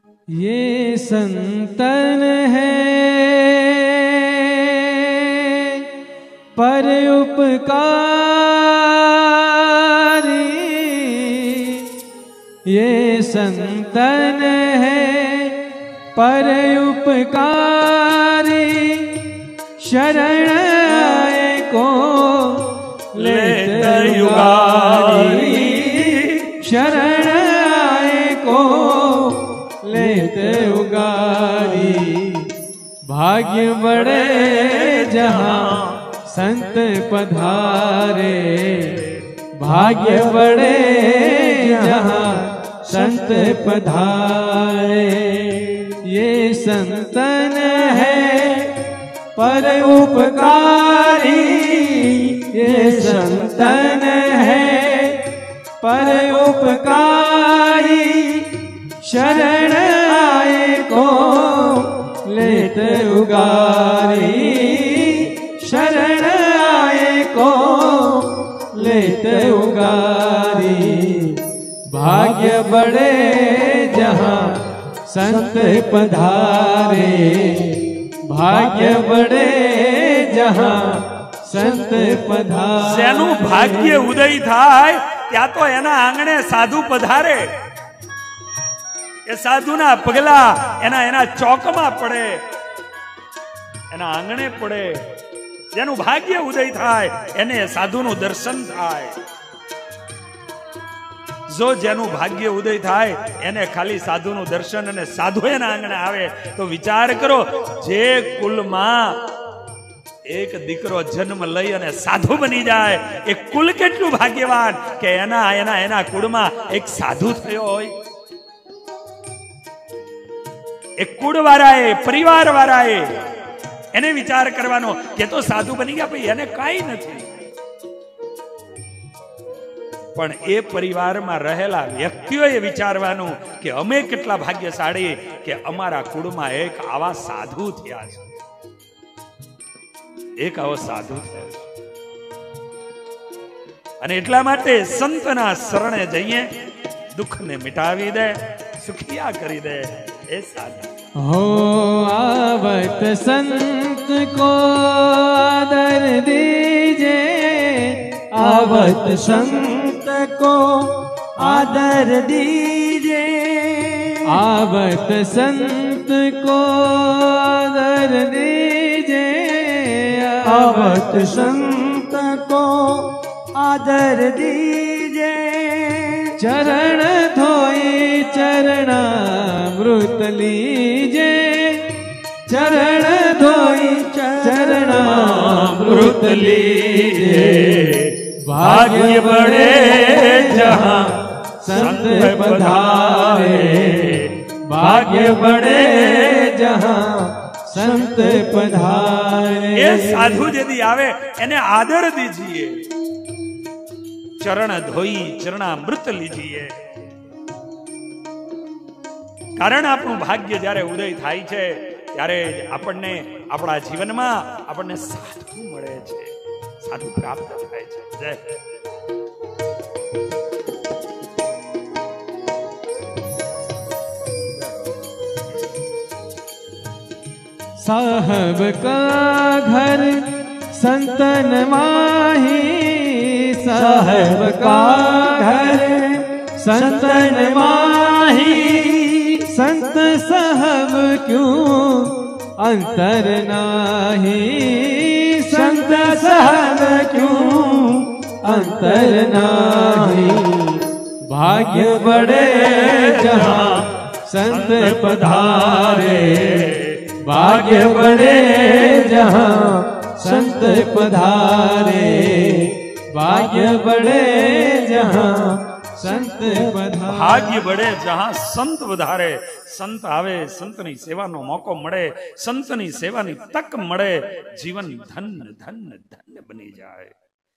ये संतन है पर उपकारी, ये संतन है पर उपकारी, शरण आए को लेते उगारी, शरण आए को लेते उगारी। भाग्य बड़े जहाँ संत पधारे, भाग्य बड़े जहाँ संत पधारे। ये संतन है पर उपकारी, ये संतन है पर उपकारी, शरण आए को लेते उगारी, शरण आए को लेते उगारी। भाग्य बड़े जहाँ संत पधारे, भाग्य बड़े जहाँ संत पधारे। જેનું ભાગ્ય ઉદય થાય ત્યાં તો એના આંગણે સાધુ પધારે, એ સાધુના પગલા એના ચોકમાં પડે, એના આંગણે પડે। જેનું ભાગ્ય ઉદય થાય એને સાધુનું દર્શન થાય। જો જેનું ભાગ્ય ઉદય થાય એને ખાલી સાધુનું દર્શન અને સાધુ એના આંગણે આવે તો વિચાર કરો, જે કુલમાં એક દીકરો જન્મ લઈ અને સાધુ બની જાય એ કુલ કેટલું ભાગ્યવાન કે એના કુળમાં એક સાધુ થયો હોય। એક કુળ વાળાએ, પરિવાર વાળાએ એને વિચાર કરવાનો કે તો સાધુ બની ગયા, ભાઈ એને કાંઈ નથી, પણ એ પરિવારમાં રહેલા વ્યક્તિઓએ વિચારવાનું કે અમે કેટલા ભાગ્યશાળી કે અમારા કુળમાં એક આવા સાધુ થયા છે, એક આવો સાધુ થયો છે। અને એટલા માટે સંતના શરણે જઈએ, દુઃખને મિટાવી દે, સુખિયા કરી દે એ સાધુ। हो आवत संत को आदर दीजे, आवत संत को आदर दीजे, आवत संत को आदर दीजे, आवत संत को आदर दीजे। चरण धोई चरणामृत लीजे, चरण धोई चरणामृत लीजे। भाग्य बड़े जहाँ संत पधारे, भाग्य बड़े जहाँ संत पधारे। ये साधु यदि आवे एने आदर दीजिए, चरण धोई चरणामृत लीजिए। कारण આપણું ભાગ્ય જ્યારે ઉદય થાય છે ત્યારે આપણને આપણા જીવનમાં આપણને સાધુ મળે છે, સાધુ પ્રાપ્ત થાય છે। જય साहब का घर संतन माही, साहब का घर संतन माही, संत साहब क्यों अंतर नाही, संत साहब क्यों अंतर नाही। भाग्य बड़े जहाँ संत पधारे, भाग्य बड़े जहाँ संत पधारे, भाग्य बड़े जहाँ संत पधारे। भाग्य बड़े जहाँ संत पधारे, संत आवे, संतनी सेવાનો મોકો મળે, સંતની સેવાની તક મળે, જીવન ધન્ય ધન્ય ધન્ય બની જાય।